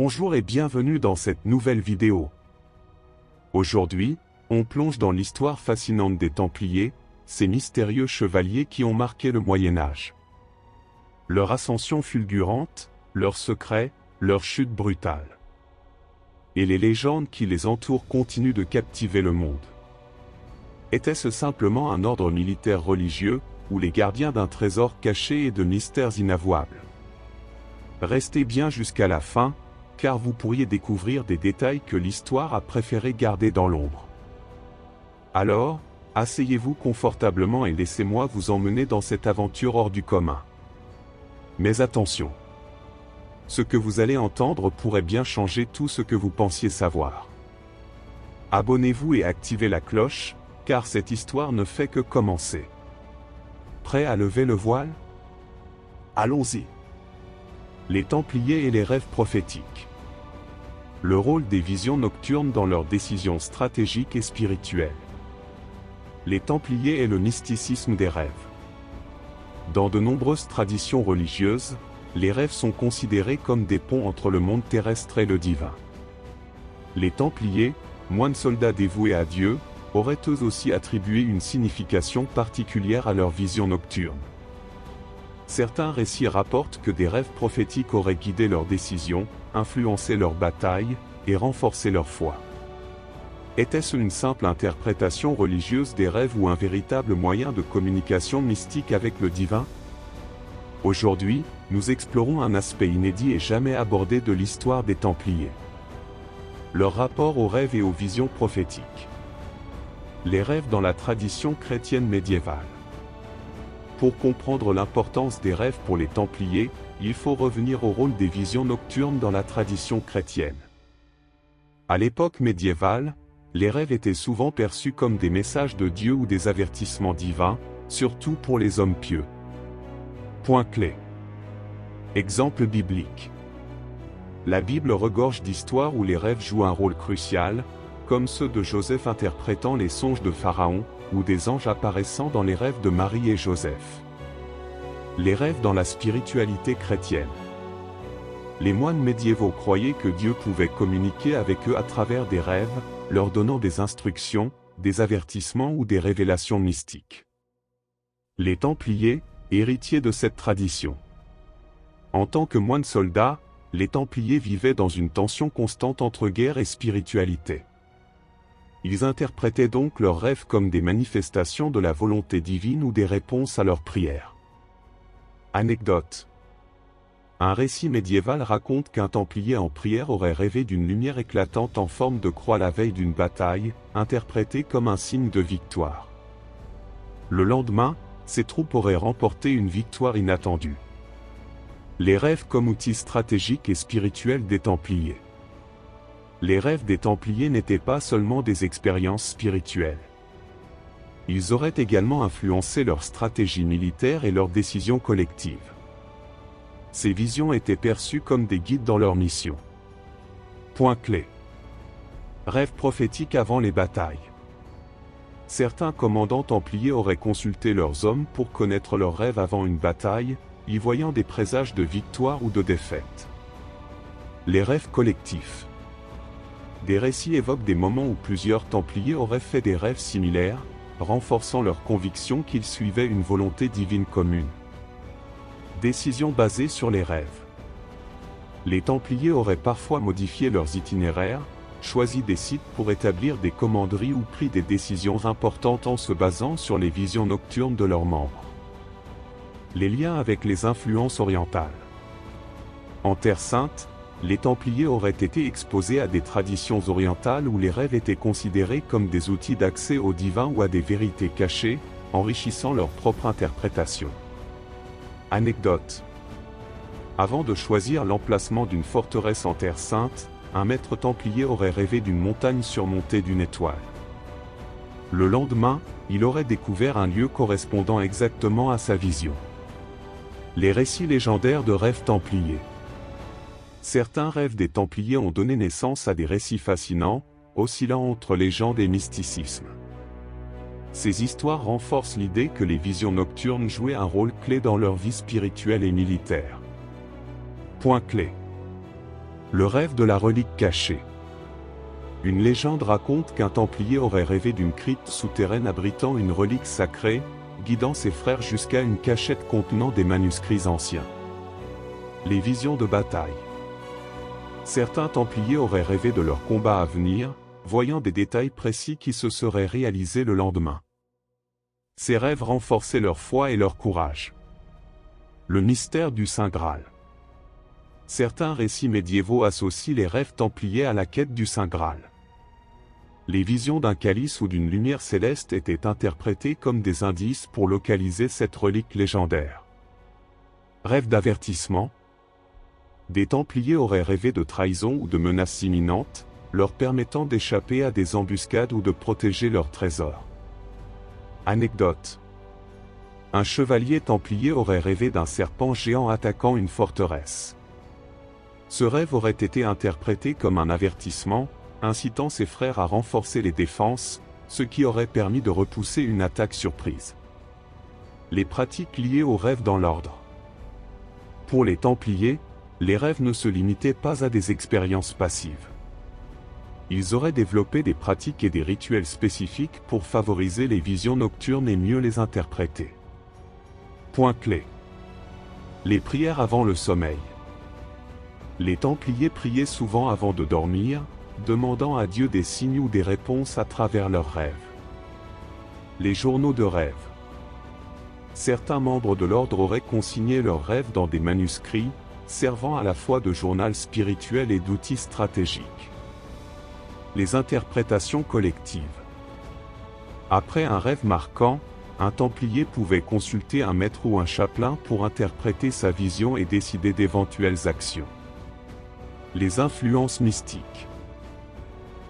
Bonjour et bienvenue dans cette nouvelle vidéo. Aujourd'hui, on plonge dans l'histoire fascinante des Templiers, ces mystérieux chevaliers qui ont marqué le Moyen-Âge. Leur ascension fulgurante, leurs secrets, leur chute brutale. Et les légendes qui les entourent continuent de captiver le monde. Était-ce simplement un ordre militaire religieux, ou les gardiens d'un trésor caché et de mystères inavouables? Restez bien jusqu'à la fin, car vous pourriez découvrir des détails que l'histoire a préféré garder dans l'ombre. Alors, asseyez-vous confortablement et laissez-moi vous emmener dans cette aventure hors du commun. Mais attention! Ce que vous allez entendre pourrait bien changer tout ce que vous pensiez savoir. Abonnez-vous et activez la cloche, car cette histoire ne fait que commencer. Prêt à lever le voile? Allons-y! Les Templiers et les rêves prophétiques. Le rôle des visions nocturnes dans leurs décisions stratégiques et spirituelles. Les Templiers et le mysticisme des rêves. Dans de nombreuses traditions religieuses, les rêves sont considérés comme des ponts entre le monde terrestre et le divin. Les Templiers, moines soldats dévoués à Dieu, auraient eux aussi attribué une signification particulière à leurs visions nocturnes. Certains récits rapportent que des rêves prophétiques auraient guidé leurs décisions, influencé leurs batailles, et renforcé leur foi. Était-ce une simple interprétation religieuse des rêves ou un véritable moyen de communication mystique avec le divin? Aujourd'hui, nous explorons un aspect inédit et jamais abordé de l'histoire des Templiers. Leur rapport aux rêves et aux visions prophétiques. Les rêves dans la tradition chrétienne médiévale. Pour comprendre l'importance des rêves pour les Templiers, il faut revenir au rôle des visions nocturnes dans la tradition chrétienne. À l'époque médiévale, les rêves étaient souvent perçus comme des messages de Dieu ou des avertissements divins, surtout pour les hommes pieux. Point clé. Exemple biblique. La Bible regorge d'histoires où les rêves jouent un rôle crucial, comme ceux de Joseph interprétant les songes de Pharaon, ou des anges apparaissant dans les rêves de Marie et Joseph. Les rêves dans la spiritualité chrétienne. Les moines médiévaux croyaient que Dieu pouvait communiquer avec eux à travers des rêves, leur donnant des instructions, des avertissements ou des révélations mystiques. Les Templiers, héritiers de cette tradition. En tant que moines soldats, les Templiers vivaient dans une tension constante entre guerre et spiritualité. Ils interprétaient donc leurs rêves comme des manifestations de la volonté divine ou des réponses à leurs prières. Anecdote. Un récit médiéval raconte qu'un Templier en prière aurait rêvé d'une lumière éclatante en forme de croix la veille d'une bataille, interprétée comme un signe de victoire. Le lendemain, ses troupes auraient remporté une victoire inattendue. Les rêves comme outil stratégique et spirituel des Templiers. Les rêves des Templiers n'étaient pas seulement des expériences spirituelles. Ils auraient également influencé leur stratégie militaire et leurs décisions collectives. Ces visions étaient perçues comme des guides dans leur mission. Point clé. Rêves prophétiques avant les batailles. Certains commandants Templiers auraient consulté leurs hommes pour connaître leurs rêves avant une bataille, y voyant des présages de victoire ou de défaite. Les rêves collectifs. Des récits évoquent des moments où plusieurs Templiers auraient fait des rêves similaires, renforçant leur conviction qu'ils suivaient une volonté divine commune. Décisions basées sur les rêves. Les Templiers auraient parfois modifié leurs itinéraires, choisi des sites pour établir des commanderies ou pris des décisions importantes en se basant sur les visions nocturnes de leurs membres. Les liens avec les influences orientales. En Terre Sainte, les Templiers auraient été exposés à des traditions orientales où les rêves étaient considérés comme des outils d'accès au divin ou à des vérités cachées, enrichissant leur propre interprétation. Anecdote. Avant de choisir l'emplacement d'une forteresse en Terre Sainte, un maître Templier aurait rêvé d'une montagne surmontée d'une étoile. Le lendemain, il aurait découvert un lieu correspondant exactement à sa vision. Les récits légendaires de rêves Templiers. Certains rêves des Templiers ont donné naissance à des récits fascinants, oscillant entre légende et mysticisme. Ces histoires renforcent l'idée que les visions nocturnes jouaient un rôle clé dans leur vie spirituelle et militaire. Point clé. Le rêve de la relique cachée. Une légende raconte qu'un Templier aurait rêvé d'une crypte souterraine abritant une relique sacrée, guidant ses frères jusqu'à une cachette contenant des manuscrits anciens. Les visions de bataille. Certains Templiers auraient rêvé de leur combat à venir, voyant des détails précis qui se seraient réalisés le lendemain. Ces rêves renforçaient leur foi et leur courage. Le mystère du Saint Graal. Certains récits médiévaux associent les rêves templiers à la quête du Saint Graal. Les visions d'un calice ou d'une lumière céleste étaient interprétées comme des indices pour localiser cette relique légendaire. Rêve d'avertissement. Des Templiers auraient rêvé de trahison ou de menaces imminentes, leur permettant d'échapper à des embuscades ou de protéger leurs trésors. Anecdote. Un chevalier templier aurait rêvé d'un serpent géant attaquant une forteresse. Ce rêve aurait été interprété comme un avertissement, incitant ses frères à renforcer les défenses, ce qui aurait permis de repousser une attaque surprise. Les pratiques liées aux rêves dans l'ordre. Pour les Templiers, les rêves ne se limitaient pas à des expériences passives. Ils auraient développé des pratiques et des rituels spécifiques pour favoriser les visions nocturnes et mieux les interpréter. Point clé. Les prières avant le sommeil. Les Templiers priaient souvent avant de dormir, demandant à Dieu des signes ou des réponses à travers leurs rêves. Les journaux de rêve. Certains membres de l'ordre auraient consigné leurs rêves dans des manuscrits, servant à la fois de journal spirituel et d'outil stratégique. Les interprétations collectives. Après un rêve marquant, un Templier pouvait consulter un maître ou un chapelain pour interpréter sa vision et décider d'éventuelles actions. Les influences mystiques.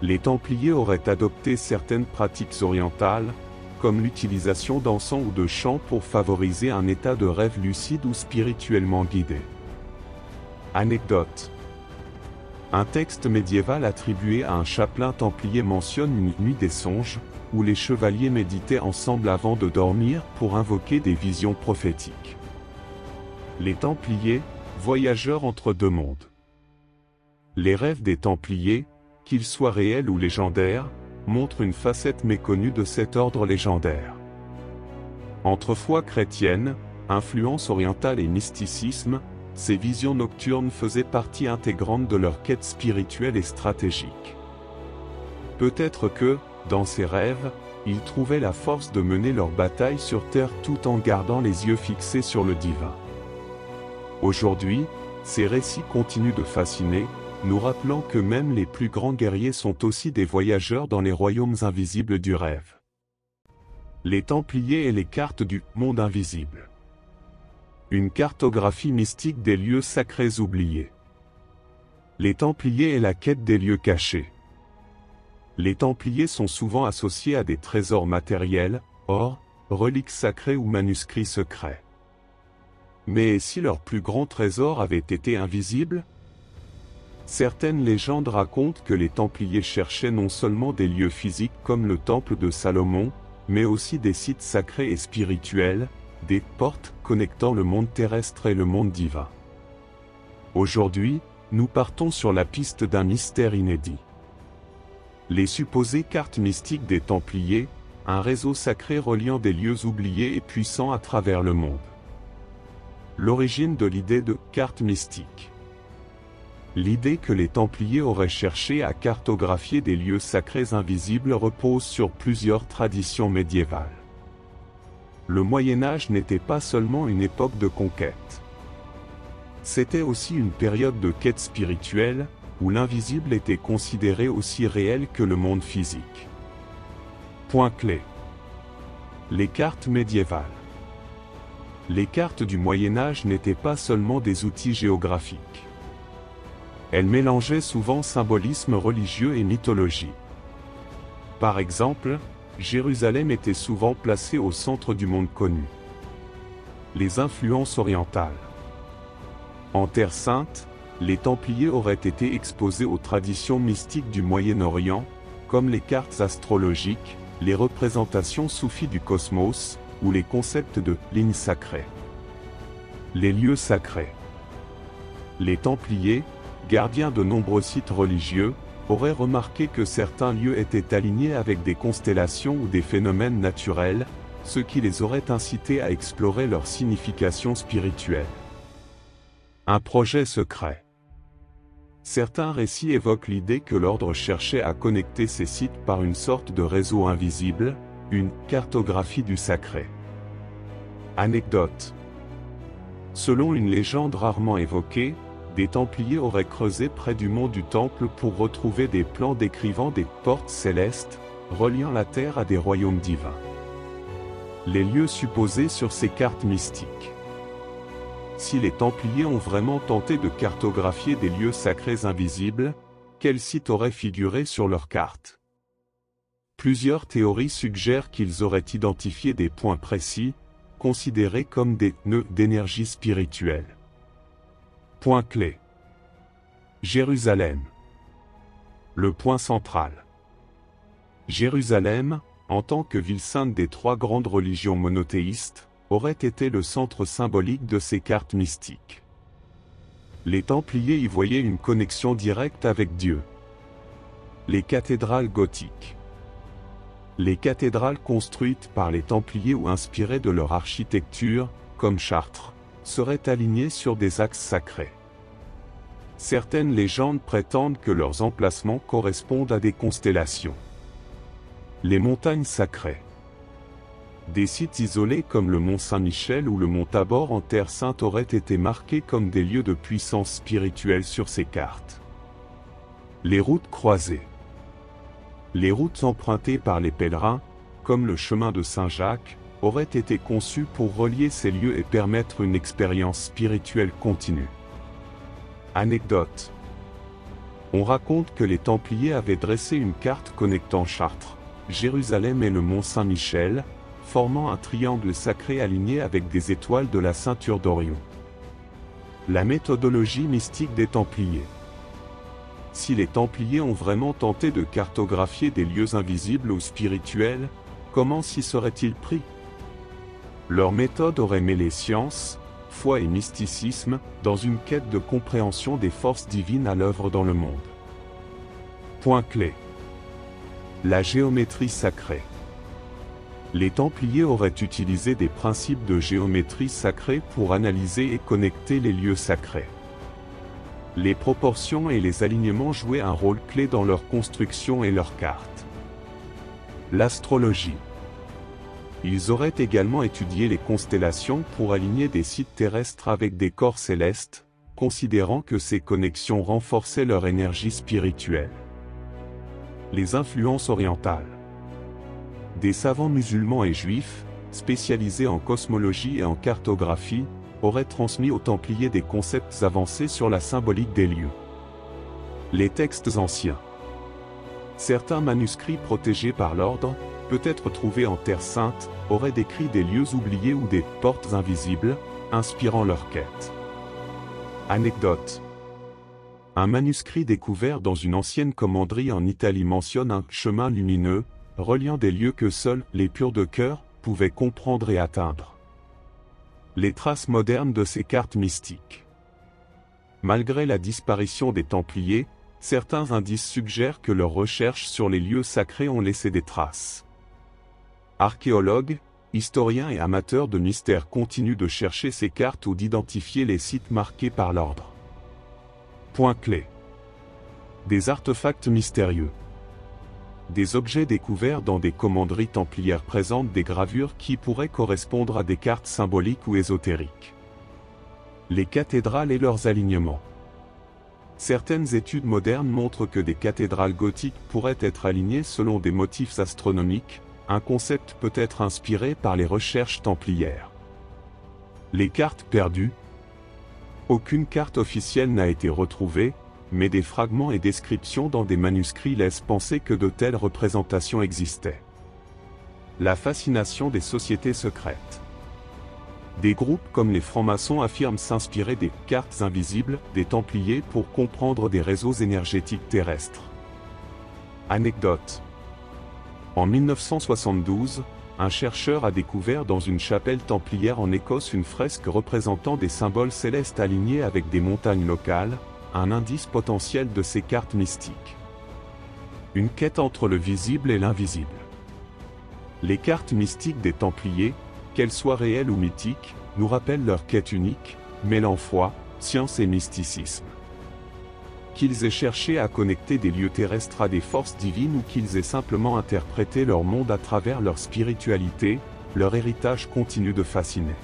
Les Templiers auraient adopté certaines pratiques orientales, comme l'utilisation d'encens ou de chants pour favoriser un état de rêve lucide ou spirituellement guidé. Anecdote. Un texte médiéval attribué à un chapelain templier mentionne une nuit des songes, où les chevaliers méditaient ensemble avant de dormir pour invoquer des visions prophétiques. Les Templiers, voyageurs entre deux mondes. Les rêves des Templiers, qu'ils soient réels ou légendaires, montrent une facette méconnue de cet ordre légendaire. Entre foi chrétienne, influence orientale et mysticisme, ces visions nocturnes faisaient partie intégrante de leur quête spirituelle et stratégique. Peut-être que, dans ces rêves, ils trouvaient la force de mener leur bataille sur terre tout en gardant les yeux fixés sur le divin. Aujourd'hui, ces récits continuent de fasciner, nous rappelant que même les plus grands guerriers sont aussi des voyageurs dans les royaumes invisibles du rêve. Les Templiers et les cartes du « monde invisible ». Une cartographie mystique des lieux sacrés oubliés. Les Templiers et la quête des lieux cachés. Les Templiers sont souvent associés à des trésors matériels, or, reliques sacrées ou manuscrits secrets. Mais si leur plus grand trésor avait été invisible? Certaines légendes racontent que les Templiers cherchaient non seulement des lieux physiques comme le temple de Salomon, mais aussi des sites sacrés et spirituels, des portes connectant le monde terrestre et le monde divin. Aujourd'hui, nous partons sur la piste d'un mystère inédit. Les supposées cartes mystiques des Templiers, un réseau sacré reliant des lieux oubliés et puissants à travers le monde. L'origine de l'idée de « carte mystique ». L'idée que les Templiers auraient cherché à cartographier des lieux sacrés invisibles repose sur plusieurs traditions médiévales. Le Moyen-Âge n'était pas seulement une époque de conquête. C'était aussi une période de quête spirituelle, où l'invisible était considéré aussi réel que le monde physique. Point clé. Les cartes médiévales. Les cartes du Moyen-Âge n'étaient pas seulement des outils géographiques. Elles mélangeaient souvent symbolisme religieux et mythologie. Par exemple, Jérusalem était souvent placée au centre du monde connu. Les influences orientales. En Terre Sainte, les Templiers auraient été exposés aux traditions mystiques du Moyen-Orient, comme les cartes astrologiques, les représentations soufis du cosmos, ou les concepts de « lignes sacrées ». Les lieux sacrés. Les Templiers, gardien de nombreux sites religieux, auraient remarqué que certains lieux étaient alignés avec des constellations ou des phénomènes naturels, ce qui les aurait incités à explorer leur signification spirituelle. Un projet secret. Certains récits évoquent l'idée que l'ordre cherchait à connecter ces sites par une sorte de réseau invisible, une cartographie du sacré. Anecdote. Selon une légende rarement évoquée, des Templiers auraient creusé près du mont du Temple pour retrouver des plans décrivant des portes célestes, reliant la terre à des royaumes divins. Les lieux supposés sur ces cartes mystiques. Si les Templiers ont vraiment tenté de cartographier des lieux sacrés invisibles, quels sites auraient figuré sur leurs cartes? Plusieurs théories suggèrent qu'ils auraient identifié des points précis, considérés comme des nœuds d'énergie spirituelle. Point clé. Jérusalem. Le point central. Jérusalem, en tant que ville sainte des trois grandes religions monothéistes, aurait été le centre symbolique de ces cartes mystiques. Les Templiers y voyaient une connexion directe avec Dieu. Les cathédrales gothiques. Les cathédrales construites par les Templiers ou inspirées de leur architecture, comme Chartres, seraient alignées sur des axes sacrés. Certaines légendes prétendent que leurs emplacements correspondent à des constellations. Les montagnes sacrées. Des sites isolés comme le mont Saint-Michel ou le mont Tabor en Terre Sainte auraient été marqués comme des lieux de puissance spirituelle sur ces cartes. Les routes croisées. Les routes empruntées par les pèlerins, comme le chemin de Saint-Jacques, auraient été conçues pour relier ces lieux et permettre une expérience spirituelle continue. Anecdote. On raconte que les Templiers avaient dressé une carte connectant Chartres, Jérusalem et le mont Saint-Michel, formant un triangle sacré aligné avec des étoiles de la ceinture d'Orion. La méthodologie mystique des Templiers. Si les Templiers ont vraiment tenté de cartographier des lieux invisibles ou spirituels, comment s'y seraient-ils pris? Leur méthode aurait mêlé science, foi et mysticisme, dans une quête de compréhension des forces divines à l'œuvre dans le monde. Point clé. La géométrie sacrée. Les Templiers auraient utilisé des principes de géométrie sacrée pour analyser et connecter les lieux sacrés. Les proportions et les alignements jouaient un rôle clé dans leur construction et leurs cartes. L'astrologie. Ils auraient également étudié les constellations pour aligner des sites terrestres avec des corps célestes, considérant que ces connexions renforçaient leur énergie spirituelle. Les influences orientales. Des savants musulmans et juifs, spécialisés en cosmologie et en cartographie, auraient transmis aux Templiers des concepts avancés sur la symbolique des lieux. Les textes anciens. Certains manuscrits protégés par l'ordre, peut-être trouvés en Terre Sainte, auraient décrit des lieux oubliés ou des portes invisibles, inspirant leur quête. Anecdote. Un manuscrit découvert dans une ancienne commanderie en Italie mentionne un chemin lumineux, reliant des lieux que seuls les purs de cœur pouvaient comprendre et atteindre. Les traces modernes de ces cartes mystiques. Malgré la disparition des Templiers, certains indices suggèrent que leurs recherches sur les lieux sacrés ont laissé des traces. Archéologues, historiens et amateurs de mystères continuent de chercher ces cartes ou d'identifier les sites marqués par l'ordre. Point clé. Des artefacts mystérieux. Des objets découverts dans des commanderies templières présentent des gravures qui pourraient correspondre à des cartes symboliques ou ésotériques. Les cathédrales et leurs alignements. Certaines études modernes montrent que des cathédrales gothiques pourraient être alignées selon des motifs astronomiques, un concept peut-être inspiré par les recherches templières. Les cartes perdues. Aucune carte officielle n'a été retrouvée, mais des fragments et descriptions dans des manuscrits laissent penser que de telles représentations existaient. La fascination des sociétés secrètes. Des groupes comme les francs-maçons affirment s'inspirer des cartes invisibles des Templiers pour comprendre des réseaux énergétiques terrestres. Anecdote. En 1972, un chercheur a découvert dans une chapelle templière en Écosse une fresque représentant des symboles célestes alignés avec des montagnes locales, un indice potentiel de ces cartes mystiques. Une quête entre le visible et l'invisible. Les cartes mystiques des Templiers, qu'elles soient réelles ou mythiques, nous rappellent leur quête unique, mêlant foi, science et mysticisme. Qu'ils aient cherché à connecter des lieux terrestres à des forces divines ou qu'ils aient simplement interprété leur monde à travers leur spiritualité, leur héritage continue de fasciner.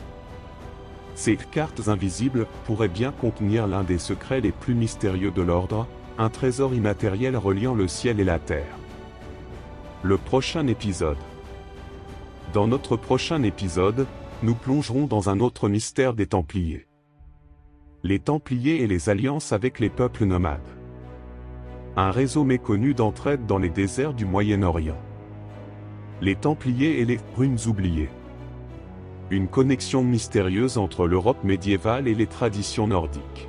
Ces cartes invisibles pourraient bien contenir l'un des secrets les plus mystérieux de l'ordre, un trésor immatériel reliant le ciel et la terre. Le prochain épisode. Dans notre prochain épisode, nous plongerons dans un autre mystère des Templiers. Les Templiers et les alliances avec les peuples nomades. Un réseau méconnu d'entraide dans les déserts du Moyen-Orient. Les Templiers et les Brumes oubliées. Une connexion mystérieuse entre l'Europe médiévale et les traditions nordiques.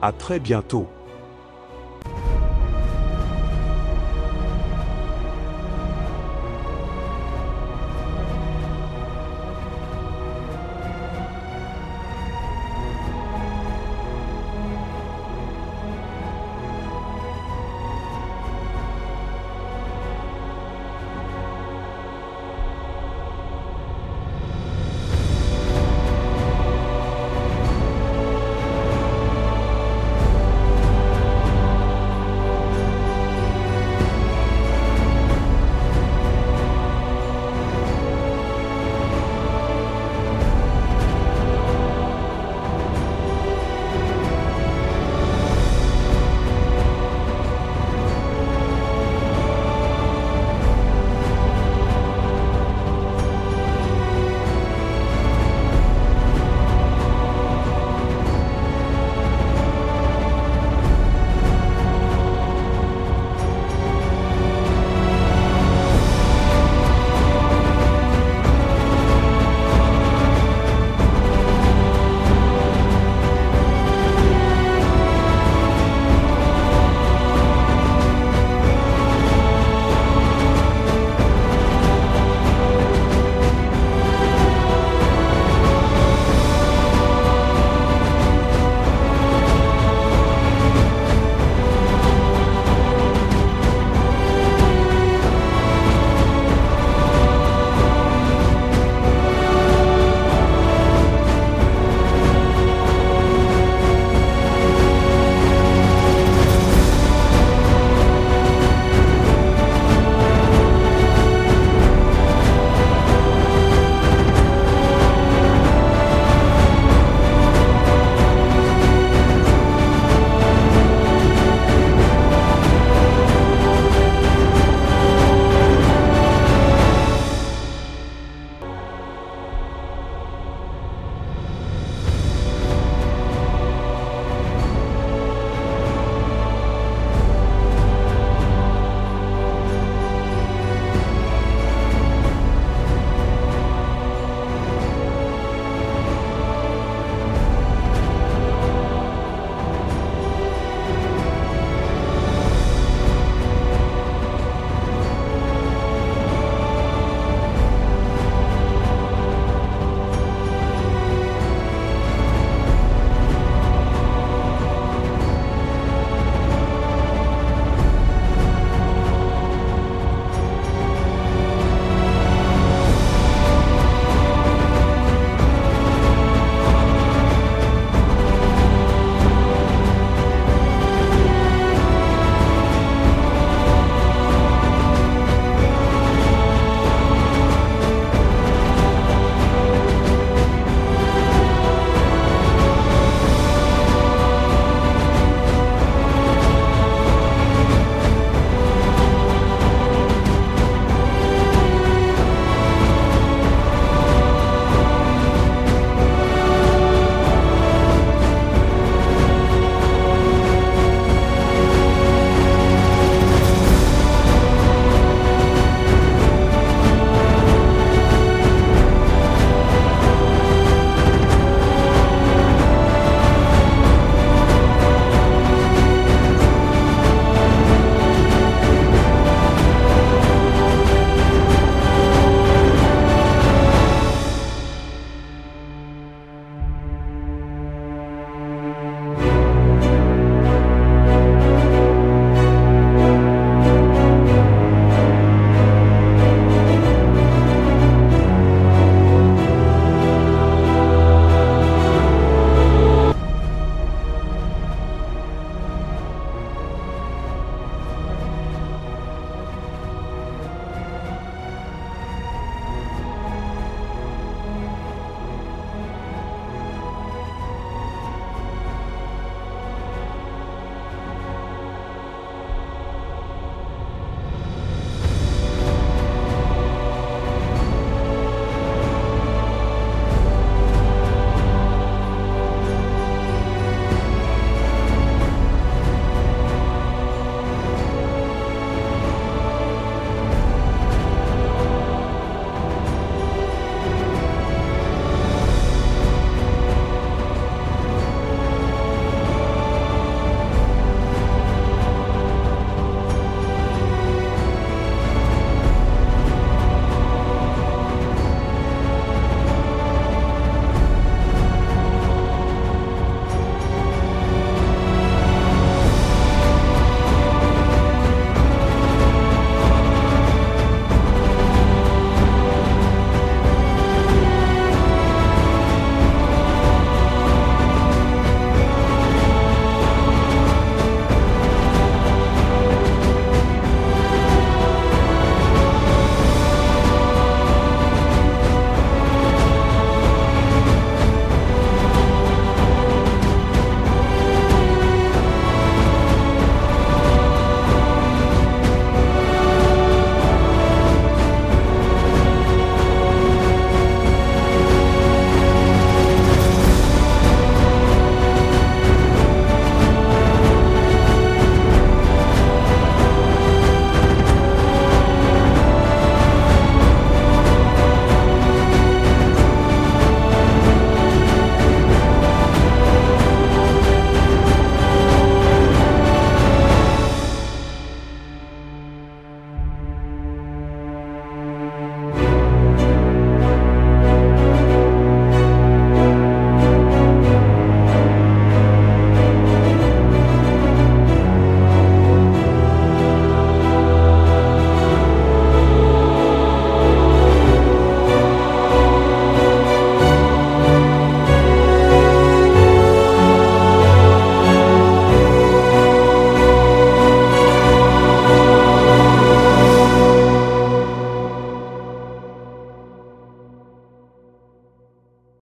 À très bientôt.